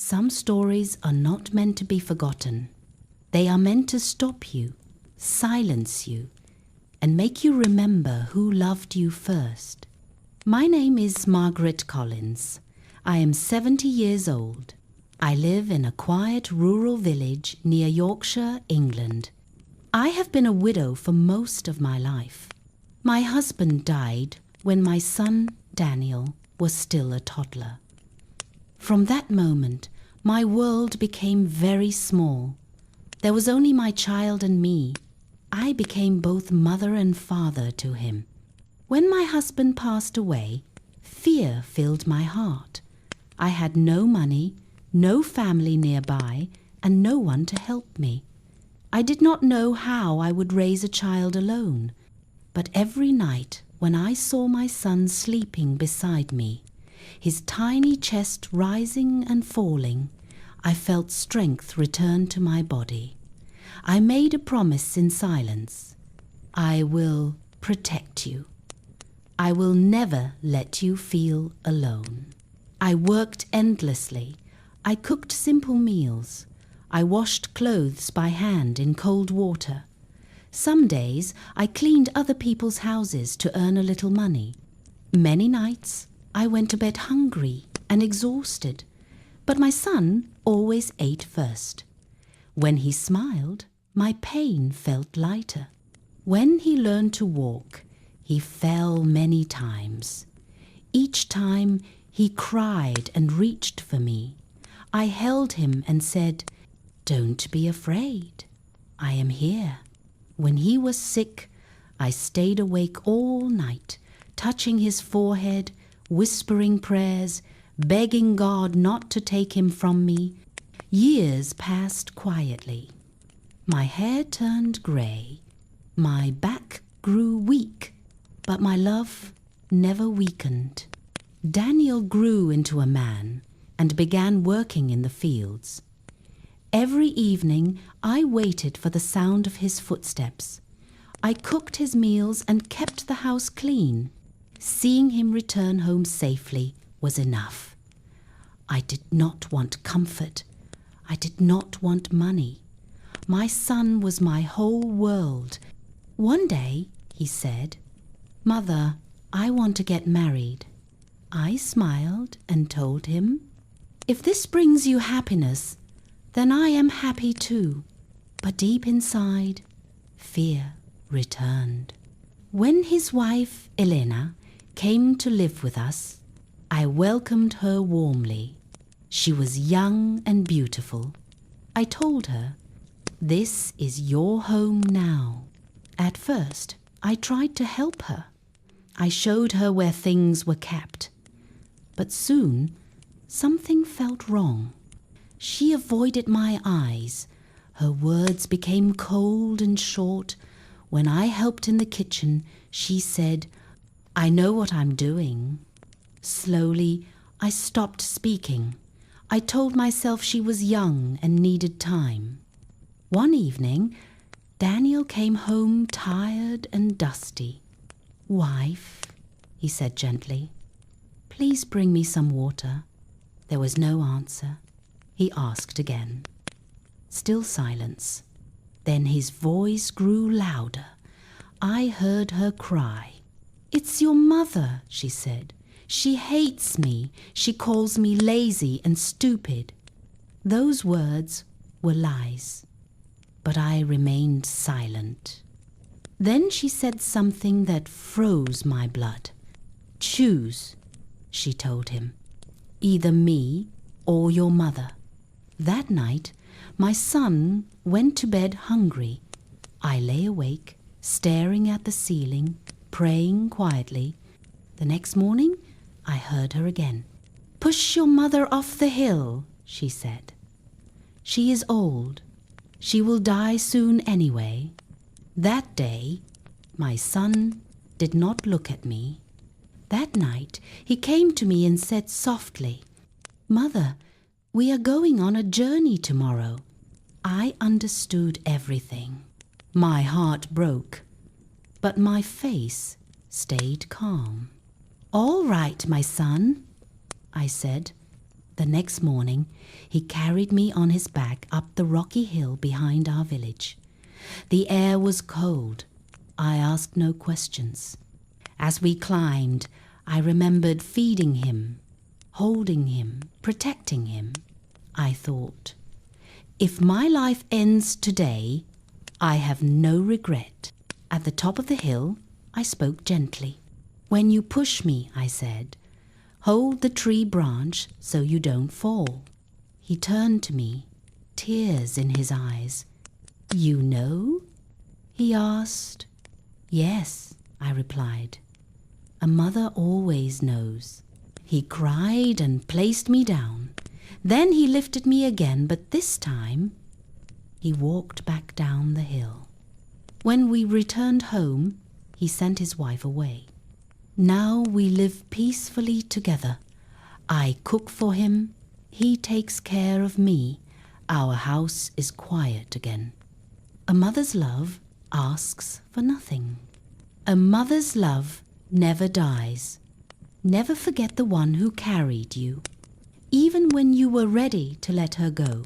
Some stories are not meant to be forgotten. They are meant to stop you, silence you, and make you remember who loved you first. My name is Margaret Collins. I am 70 years old. I live in a quiet rural village near Yorkshire, England. I have been a widow for most of my life. My husband died when my son, Daniel, was still a toddler. From that moment, my world became very small. There was only my child and me. I became both mother and father to him. When my husband passed away, fear filled my heart. I had no money, no family nearby, and no one to help me. I did not know how I would raise a child alone, but every night when I saw my son sleeping beside me, his tiny chest rising and falling, I felt strength return to my body. I made a promise in silence. I will protect you. I will never let you feel alone. I worked endlessly. I cooked simple meals. I washed clothes by hand in cold water. Some days I cleaned other people's houses to earn a little money. Many nights I went to bed hungry and exhausted, but my son always ate first. When he smiled, my pain felt lighter. When he learned to walk, he fell many times. Each time he cried and reached for me. I held him and said, "Don't be afraid. I am here." When he was sick, I stayed awake all night, touching his forehead, whispering prayers, begging God not to take him from me. Years passed quietly. My hair turned grey. My back grew weak, but my love never weakened. Daniel grew into a man and began working in the fields. Every evening I waited for the sound of his footsteps. I cooked his meals and kept the house clean. Seeing him return home safely was enough. I did not want comfort. I did not want money. My son was my whole world. One day he said, "Mother, I want to get married." I smiled and told him, "If this brings you happiness, then I am happy too." But deep inside, fear returned. When his wife, Elena, came to live with us, I welcomed her warmly. She was young and beautiful. I told her, "This is your home now." At first, I tried to help her. I showed her where things were kept. But soon, something felt wrong. She avoided my eyes. Her words became cold and short. When I helped in the kitchen, she said, "I know what I'm doing." Slowly, I stopped speaking. I told myself she was young and needed time. One evening, Daniel came home tired and dusty. "Wife," he said gently, "please bring me some water." There was no answer. He asked again. Still silence. Then his voice grew louder. I heard her cry. "It's your mother," she said. "She hates me. She calls me lazy and stupid." Those words were lies, but I remained silent. Then she said something that froze my blood. "Choose," she told him, "either me or your mother." That night, my son went to bed hungry. I lay awake, staring at the ceiling, praying quietly. The next morning, I heard her again. "Push your mother off the hill," she said. "She is old. She will die soon anyway." That day, my son did not look at me. That night, he came to me and said softly, "Mother, we are going on a journey tomorrow." I understood everything. My heart broke, but my face stayed calm. "All right, my son," I said. The next morning, he carried me on his back up the rocky hill behind our village. The air was cold. I asked no questions. As we climbed, I remembered feeding him, holding him, protecting him. I thought, if my life ends today, I have no regret. At the top of the hill, I spoke gently. When you push me, I said, hold the tree branch so you don't fall. He turned to me, tears in his eyes. You know? He asked. Yes, I replied. A mother always knows. He cried and placed me down. Then he lifted me again, but this time he walked back down the hill. When we returned home, he sent his wife away. Now we live peacefully together. I cook for him. He takes care of me. Our house is quiet again. A mother's love asks for nothing. A mother's love never dies. Never forget the one who carried you, even when you were ready to let her go.